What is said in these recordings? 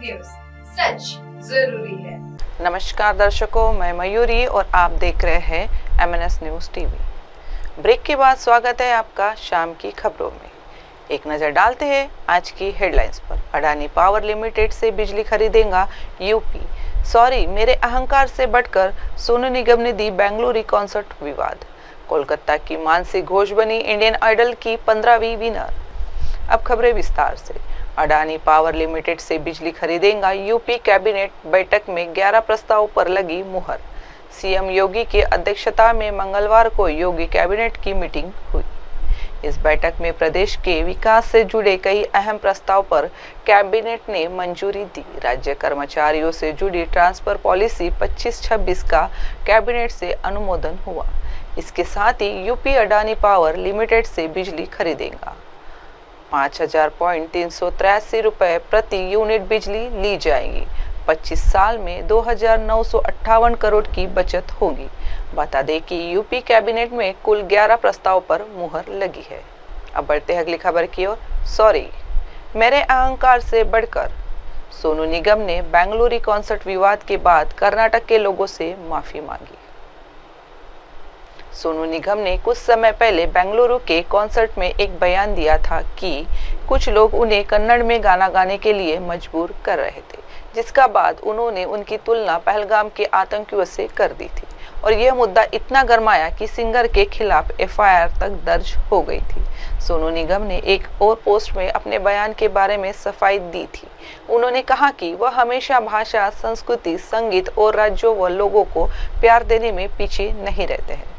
News, सच जरूरी है। नमस्कार दर्शकों, मैं मयूरी और आप देख रहे हैं MNS न्यूज टीवी। ब्रेक के बाद स्वागत है आपका शाम की खबरों में। एक नजर डालते हैं आज की हेडलाइंस पर। अडानी पावर लिमिटेड से बिजली खरीदेगा यूपी। सॉरी मेरे अहंकार से बढ़कर सोनू निगम ने दी बेंगलुरु कॉन्सर्ट विवाद। कोलकाता की मानसी घोष बनी इंडियन आइडल की 15वीं विनर। अब खबरें विस्तार से। अडानी पावर लिमिटेड से बिजली खरीदेगा यूपी। कैबिनेट बैठक में 11 प्रस्ताव पर लगी मुहर। सीएम योगी की अध्यक्षता में मंगलवार को योगी कैबिनेट की मीटिंग हुई। इस बैठक में प्रदेश के विकास से जुड़े कई अहम प्रस्ताव पर कैबिनेट ने मंजूरी दी। राज्य कर्मचारियों से जुड़ी ट्रांसफर पॉलिसी 25-26 का कैबिनेट से अनुमोदन हुआ। इसके साथ ही यूपी अडानी पावर लिमिटेड से बिजली खरीदेगा। 5,383 रुपये प्रति यूनिट बिजली ली जाएगी। 25 साल में 2,958 करोड़ की बचत होगी। बता दें कि यूपी कैबिनेट में कुल 11 प्रस्ताव पर मुहर लगी है। अब बढ़ते हैं अगली खबर की ओर। सॉरी मेरे अहंकार से बढ़कर सोनू निगम ने बेंगलुरु कॉन्सर्ट विवाद के बाद कर्नाटक के लोगों से माफी मांगी। सोनू निगम ने कुछ समय पहले बेंगलुरु के कॉन्सर्ट में एक बयान दिया था कि कुछ लोग उन्हें कन्नड़ में गाना गाने के लिए मजबूर कर रहे थे, जिसका बाद उन्होंने उनकी तुलना पहलगाम के आतंकियों से कर दी थी और यह मुद्दा इतना गरमाया कि सिंगर के खिलाफ FIR तक दर्ज हो गई थी। सोनू निगम ने एक और पोस्ट में अपने बयान के बारे में सफाई दी थी। उन्होंने कहा कि वह हमेशा भाषा, संस्कृति, संगीत और राज्यों व लोगों को प्यार देने में पीछे नहीं रहते हैं।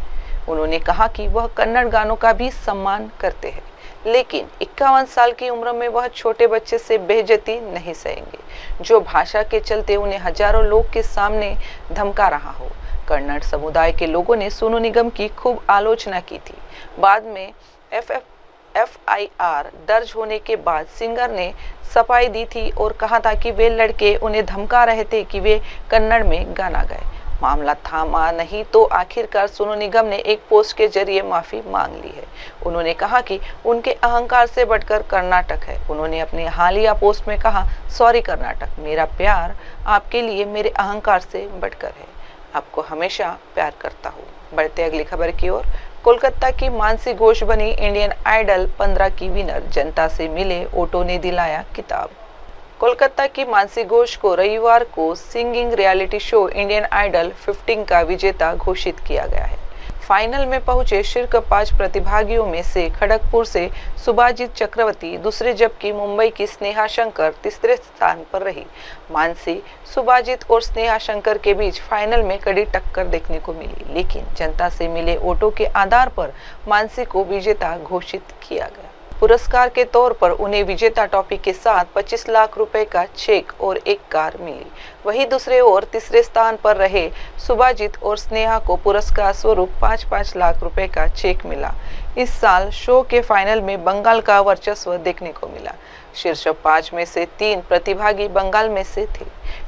उन्होंने कहा कि वह कन्नड़ गानों का भी सम्मान करते हैं, लेकिन 51 साल की उम्र में वह छोटे बच्चे से बेइज्जती नहीं सहेंगे, जो भाषा के चलते उन्हें हजारों लोग के सामने धमका रहा हो। कन्नड़ समुदाय के लोगों ने सोनू निगम की खूब आलोचना की थी। बाद में FIR दर्ज होने के बाद सिंगर ने सफाई दी थी और कहा था कि वे लड़के उन्हें धमका रहे थे कि वे कन्नड़ में गाना गाए। मामला थामा नहीं तो आखिरकार सोनू निगम ने एक पोस्ट के जरिए माफी मांग ली है। उन्होंने कहा कि उनके अहंकार से बढ़कर कर्नाटक है। उन्होंने अपने हालिया पोस्ट में कहा, सॉरी कर्नाटक, मेरा प्यार आपके लिए मेरे अहंकार से बढ़कर है। आपको हमेशा प्यार करता हूँ। बढ़ते अगली खबर की ओर। कोलकाता की मानसी घोष बनी इंडियन आइडल 15 की विनर। जनता से मिले ओटो ने दिलाया किताब। कोलकाता की मानसी घोष को रविवार को singing reality show Indian Idol 15 का विजेता घोषित किया गया है। फाइनल में पहुंचे शीर्ष 5 प्रतिभागियों में से खड़गपुर से सुभाजीत चक्रवर्ती दूसरे, जबकि मुंबई की स्नेहा शंकर तीसरे स्थान पर रही। मानसी, सुभाजीत और स्नेहा शंकर के बीच फाइनल में कड़ी टक्कर देखने को मिली, लेकिन जनता से मिले वोटों के आधार पर मानसी को विजेता घोषित किया गया। पुरस्कार के तौर पर उन्हें विजेता ट्रॉफी के साथ 25 लाख रुपए का चेक और एक कार मिली। वहीं दूसरे और तीसरे स्थान पर रहे सुभाजीत और स्नेहा को पुरस्कार स्वरूप 5-5 लाख रुपए का चेक मिला। इस साल शो के फाइनल में बंगाल का वर्चस्व देखने को मिला। शीर्ष 5 में से 3 प्रतिभागी बंगाल में से थे।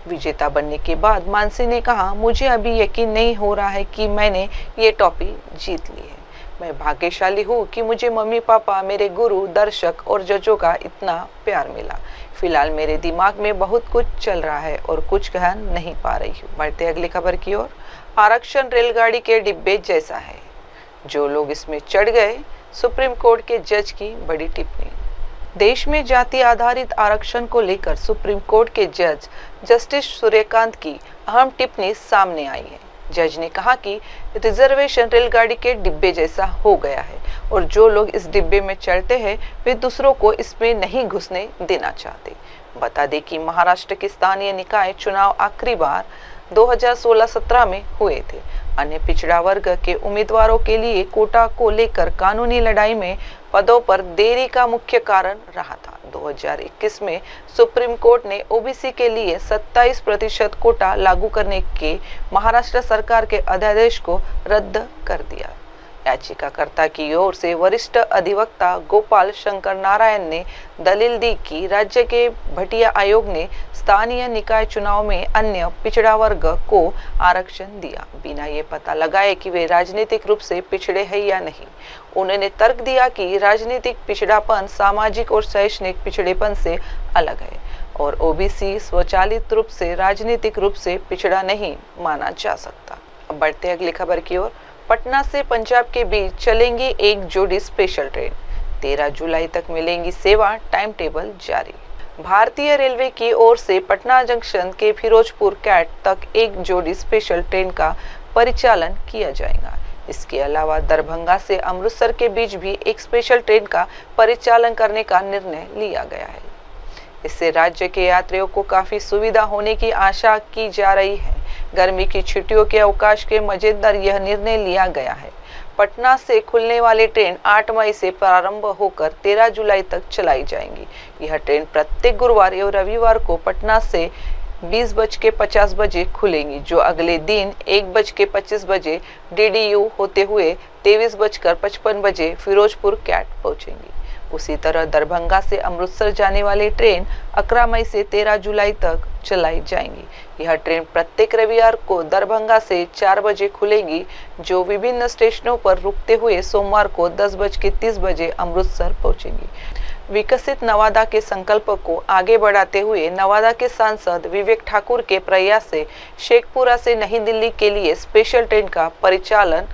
विजेता बनने के बाद मानसी ने कहा, मुझे अभी यकीन नहीं हो रहा है कि मैंने ये ट्रॉफी जीत ली है। मैं भाग्यशाली हूँ कि मुझे मम्मी पापा, मेरे गुरु, दर्शक और जजों का इतना प्यार मिला। फिलहाल मेरे दिमाग में बहुत कुछ चल रहा है और कुछ कह नहीं पा रही हूँ। बढ़ते अगली खबर की ओर। आरक्षण रेलगाड़ी के डिब्बे जैसा है, जो लोग इसमें चढ़ गए। सुप्रीम कोर्ट के जज की बड़ी टिप्पणी। देश में जाति आधारित आरक्षण को लेकर सुप्रीम कोर्ट के जज जस्टिस सूर्यकांत की अहम टिप्पणी सामने आई है। जज ने कहा कि रिजर्वेशन रेलगाड़ी के डिब्बे जैसा हो गया है और जो लोग इस डिब्बे में चढ़ते हैं वे दूसरों को इसमें नहीं घुसने देना चाहते। बता दें कि महाराष्ट्र के स्थानीय निकाय चुनाव आखिरी बार 2016-17 में हुए थे। अन्य पिछड़ा वर्ग के उम्मीदवारों के लिए कोटा को लेकर कानूनी लड़ाई में पदों पर देरी का मुख्य कारण रहा था। 2021 में सुप्रीम कोर्ट ने ओबीसी के लिए 27% कोटा लागू करने के महाराष्ट्र सरकार के अध्यादेश को रद्द कर दिया। याचिकाकर्ता की ओर से वरिष्ठ अधिवक्ता गोपाल शंकर नारायण ने दलील दी कि राज्य के भटिया आयोग ने स्थानीय निकाय चुनाव में अन्य पिछड़ा वर्ग को आरक्षण दिया, बिना ये पता लगाए कि वे राजनीतिक रूप से पिछड़े हैं या नहीं। उन्होंने तर्क दिया कि राजनीतिक पिछड़ापन सामाजिक और शैक्षणिक पिछड़ेपन से अलग है और ओबीसी स्वचालित रूप से राजनीतिक रूप से पिछड़ा नहीं माना जा सकता। अब बढ़ते अगली खबर की ओर। पटना से पंजाब के बीच चलेंगी एक जोड़ी स्पेशल ट्रेन, 13 जुलाई तक मिलेंगी सेवा, टाइम टेबल जारी। भारतीय रेलवे की ओर से पटना जंक्शन के फिरोजपुर कैट तक एक जोड़ी स्पेशल ट्रेन का परिचालन किया जाएगा। इसके अलावा दरभंगा से अमृतसर के बीच भी एक स्पेशल ट्रेन का परिचालन करने का निर्णय लिया गया है। इससे राज्य के यात्रियों को काफी सुविधा होने की आशा की जा रही है। गर्मी की छुट्टियों के अवकाश के मद्देनजर यह निर्णय लिया गया है। पटना से खुलने वाली ट्रेन 8 मई से प्रारंभ होकर 13 जुलाई तक चलाई जाएंगी। यह ट्रेन प्रत्येक गुरुवार एवं रविवार को पटना से 20:50 बजे खुलेंगी, जो अगले दिन 1:25 बजे DDU होते हुए 23:55 बजे फिरोजपुर कैट पहुंचेंगी। उसी तरह दरभंगा से अमृतसर जाने वाली ट्रेन 11 मई से 13 जुलाई तक चलाई जाएंगी। यह ट्रेन प्रत्येक रविवार को दरभंगा से 4 बजे खुलेगी, जो विभिन्न स्टेशनों पर रुकते हुए सोमवार को 10:30 बजे अमृतसर पहुंचेंगी। विकसित नवादा के संकल्प को आगे बढ़ाते हुए नवादा के सांसद विवेक ठाकुर के प्रयास से शेखपुरा से नई दिल्ली के लिए स्पेशल ट्रेन का परिचालन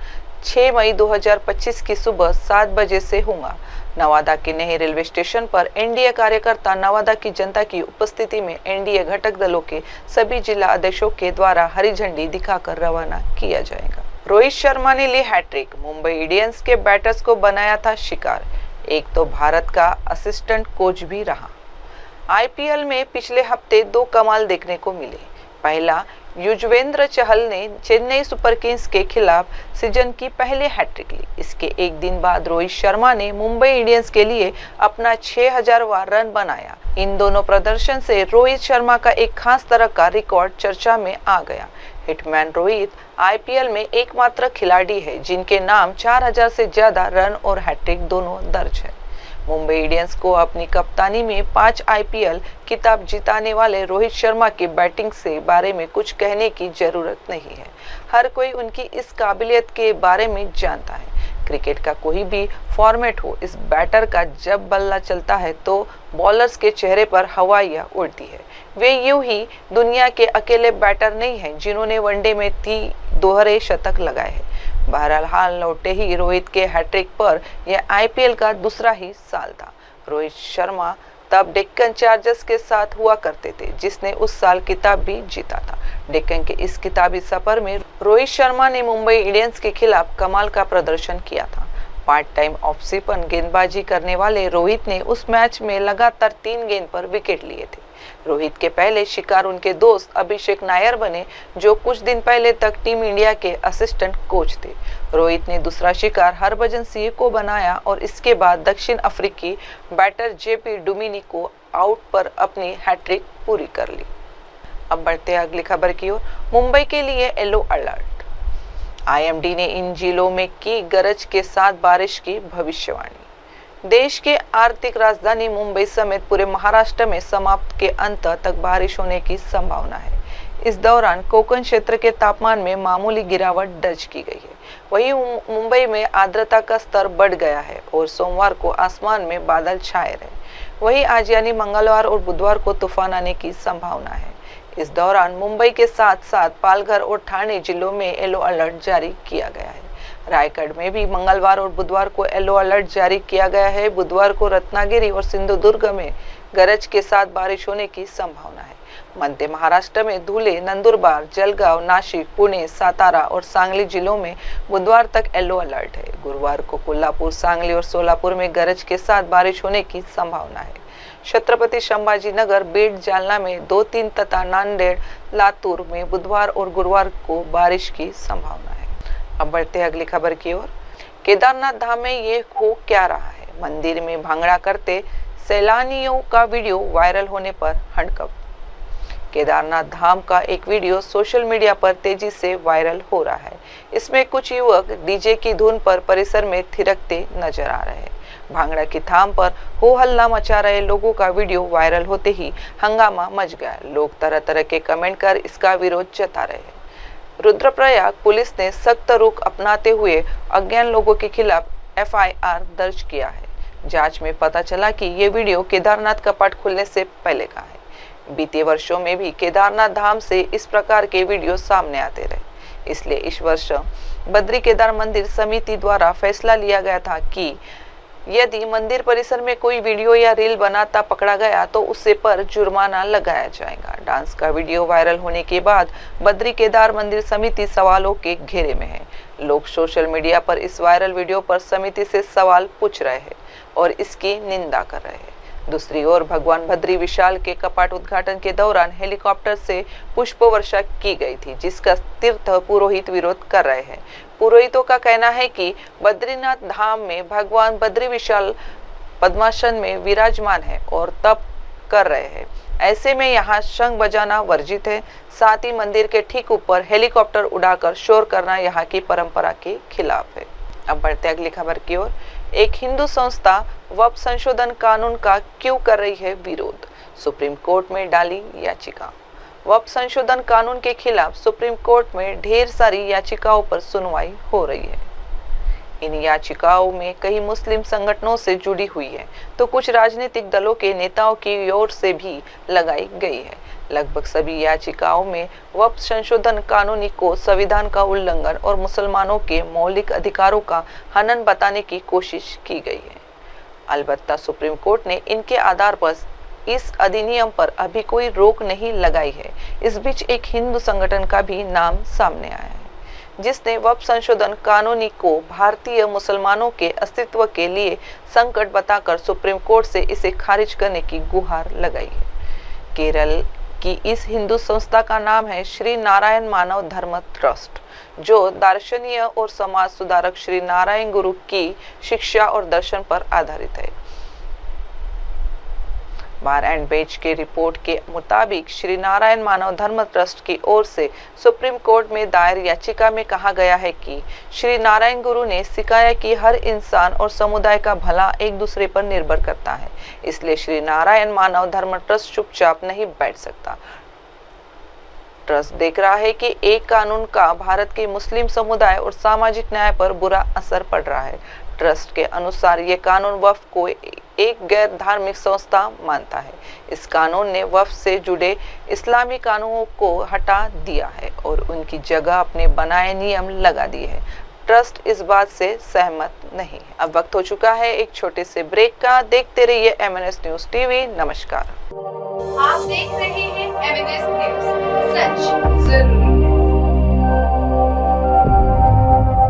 6 मई 2025 की सुबह 7 बजे से होगा। नवादा के नए रेलवे स्टेशन पर एनडीए कार्यकर्ता नवादा की जनता की उपस्थिति में एनडीए घटक दलों के सभी जिला अध्यक्षों के द्वारा हरी झंडी दिखाकर रवाना किया जाएगा। रोहित शर्मा ने ली हैट्रिक, मुंबई इंडियंस के बैटर्स को बनाया था शिकार। एक तो भारत का असिस्टेंट कोच भी रहा। आईपीएल में पिछले हफ्ते 2 कमाल देखने को मिले। पहला, युजवेंद्र चहल ने चेन्नई सुपर किंग्स के खिलाफ सीजन की पहले हैट्रिक ली। इसके एक दिन बाद रोहित शर्मा ने मुंबई इंडियंस के लिए अपना 6000वां रन बनाया। इन दोनों प्रदर्शन से रोहित शर्मा का एक खास तरह का रिकॉर्ड चर्चा में आ गया। हिटमैन रोहित आईपीएल में एकमात्र खिलाड़ी है जिनके नाम 4000 से ज्यादा रन और हैट्रिक दोनों दर्ज है। मुंबई इंडियंस को अपनी कप्तानी में 5 आईपीएल खिताब जिताने वाले रोहित शर्मा की बैटिंग से बारे में कुछ कहने की जरूरत नहीं है। हर कोई उनकी इस काबिलियत के बारे में जानता है। क्रिकेट का कोई भी फॉर्मेट हो, इस बैटर का जब बल्ला चलता है तो बॉलर्स के चेहरे पर हवाइयां उड़ती है। वे यूं ही दुनिया के अकेले बैटर नहीं हैं जिन्होंने वनडे में 3 दोहरे शतक लगाए हैं। बहरहाल हाल लौटे ही रोहित के हैट्रिक पर यह आईपीएल का दूसरा ही साल था। रोहित शर्मा तब डेक्कन चार्जर्स के साथ हुआ करते थे, जिसने उस साल खिताब भी जीता था। डेक्कन के इस खिताबी सफर में रोहित शर्मा ने मुंबई इंडियंस के खिलाफ कमाल का प्रदर्शन किया था। पार्ट टाइम ऑफ स्पिन गेंदबाजी करने वाले रोहित ने उस मैच में लगातार 3 गेंद पर विकेट लिए थे। रोहित के पहले शिकार उनके दोस्त अभिषेक नायर बने, जो कुछ दिन पहले तक टीम इंडिया के असिस्टेंट कोच थे। रोहित ने दूसरा शिकार हरभजन सिंह को बनाया और इसके बाद दक्षिण अफ्रीकी बैटर जेपी डुमिनी को आउट पर अपनी हैट्रिक पूरी कर ली। अब बढ़ते हैं अगली खबर की ओर। मुंबई के लिए येलो अलर्ट। आईएमडी ने इन जिलों में की गरज के साथ बारिश की भविष्यवाणी। देश के आर्थिक राजधानी मुंबई समेत पूरे महाराष्ट्र में समाप्त के अंत तक बारिश होने की संभावना है। इस दौरान कोकण क्षेत्र के तापमान में मामूली गिरावट दर्ज की गई है। वहीं मुंबई में आर्द्रता का स्तर बढ़ गया है और सोमवार को आसमान में बादल छाए रहे। वहीं आज यानी मंगलवार और बुधवार को तूफान आने की संभावना है। इस दौरान मुंबई के साथ साथ पालघर और ठाणे जिलों में येलो अलर्ट जारी किया गया है। रायगढ़ में भी मंगलवार और बुधवार को येलो अलर्ट जारी किया गया है। बुधवार को रत्नागिरी और सिंधुदुर्ग में गरज के साथ बारिश होने की संभावना है। मध्य महाराष्ट्र में धुले, नंदुरबार, जलगांव, नाशिक, पुणे, सातारा और सांगली जिलों में बुधवार तक येलो अलर्ट है। गुरुवार को कोल्हापुर, सांगली और सोलापुर में गरज के साथ बारिश होने की संभावना है। छत्रपति संभाजीनगर, बीड, जालना में 2-3 तथा नांदेड़, लातूर में बुधवार और गुरुवार को बारिश की संभावना है। अब बढ़ते हैं अगली खबर की ओर। केदारनाथ धाम में ये हो क्या रहा है? मंदिर में भांगड़ा करते सैलानियों का वीडियो वायरल होने पर हड़कंप। केदारनाथ धाम का एक वीडियो सोशल मीडिया पर तेजी से वायरल हो रहा है। इसमें कुछ युवक डीजे की धुन पर परिसर में थिरकते नजर आ रहे हैं। भांगड़ा की थाम पर हो हल्ला मचा रहे लोगों का वीडियो वायरल होते ही हंगामा मच गया। लोग तरह तरह के कमेंट कर इसका विरोध जता रहे हैं। रुद्रप्रयाग पुलिस ने सख्त रुख अपनाते हुए अज्ञात लोगों के खिलाफ FIR दर्ज किया है। जांच में पता चला कि ये वीडियो केदारनाथ कपाट खुलने से पहले का है। बीते वर्षों में भी केदारनाथ धाम से इस प्रकार के वीडियो सामने आते रहे। इसलिए इस वर्ष बद्री केदार मंदिर समिति द्वारा फैसला लिया गया था कि यदि मंदिर परिसर में कोई वीडियो या रील बनाता पकड़ा गया तो उससे पर जुर्माना लगाया जाएगा। डांस का वीडियो वायरल होने के बाद बद्री केदार मंदिर समिति सवालों के घेरे में है। लोग सोशल मीडिया पर इस वायरल वीडियो पर समिति से सवाल पूछ रहे हैं और इसकी निंदा कर रहे हैं। दूसरी ओर भगवान बद्री विशाल के कपाट उद्घाटन के दौरान हेलीकॉप्टर से पुष्प वर्षा की गई थी, जिसका तीर्थ पुरोहित विरोध कर रहे हैं। पुरोहितों का कहना है कि बद्रीनाथ धाम में भगवान बद्री विशाल पद्मासन में विराजमान है और तप कर रहे हैं। ऐसे में यहाँ शंख बजाना वर्जित है। साथ ही मंदिर के ठीक ऊपर हेलीकॉप्टर उड़ाकर शोर करना यहाँ की परंपरा के खिलाफ है। अब बढ़ते अगली खबर की ओर। एक हिंदू संस्था वक्फ संशोधन कानून का क्यों कर रही है विरोध, सुप्रीम कोर्ट में डाली याचिका। वक्फ संशोधन कानून के खिलाफ सुप्रीम कोर्ट में ढेर सारी याचिकाओं पर सुनवाई हो रही है। इन याचिकाओं में कई मुस्लिम संगठनों से जुड़ी हुई है तो कुछ राजनीतिक दलों के नेताओं की ओर से भी लगाई गई है। लगभग सभी याचिकाओं में वक्फ संशोधन कानून को संविधान का उल्लंघन और मुसलमानों के मौलिक अधिकारों का हनन बताने की कोशिश की गई है। अलबत्ता सुप्रीम कोर्ट ने इनके आधार पर इस अधिनियम पर अभी कोई रोक नहीं लगाई है। इस बीच एक हिंदू संगठन का भी नाम सामने आया है, जिसने वक्फ संशोधन कानून को भारतीय मुसलमानों के अस्तित्व के लिए संकट बताकर सुप्रीम कोर्ट से इसे खारिज करने की गुहार लगाई है। केरल की इस हिंदू संस्था का नाम है श्री नारायण मानव धर्म ट्रस्ट, जो दार्शनिक और समाज सुधारक श्री नारायण गुरु की शिक्षा और दर्शन पर आधारित है। बार एंड बेंच की रिपोर्ट के मुताबिक श्री नारायण मानव धर्म ट्रस्ट की ओर से सुप्रीम कोर्ट में दायर याचिका में कहा गया है कि श्री नारायण गुरु ने सिखाया कि हर इंसान और समुदाय का भला एक दूसरे पर निर्भर करता है, इसलिए श्री नारायण मानव धर्म ट्रस्ट चुपचाप नहीं बैठ सकता। ट्रस्ट देख रहा है कि एक कानून का भारत के मुस्लिम समुदाय और सामाजिक न्याय पर बुरा असर पड़ रहा है। ट्रस्ट के अनुसार ये कानून वक्फ को एक गैर धार्मिक संस्था मानता है। इस कानून ने वक्फ से जुड़े इस्लामी कानूनों को हटा दिया है और उनकी जगह अपने बनाए नियम लगा दिए हैं। ट्रस्ट इस बात से सहमत नहीं है। अब वक्त हो चुका है एक छोटे से ब्रेक का। देखते रहिए MNS न्यूज टीवी। नमस्कार। आप देख रहे हैं MNS न्यूज, सच जरूर।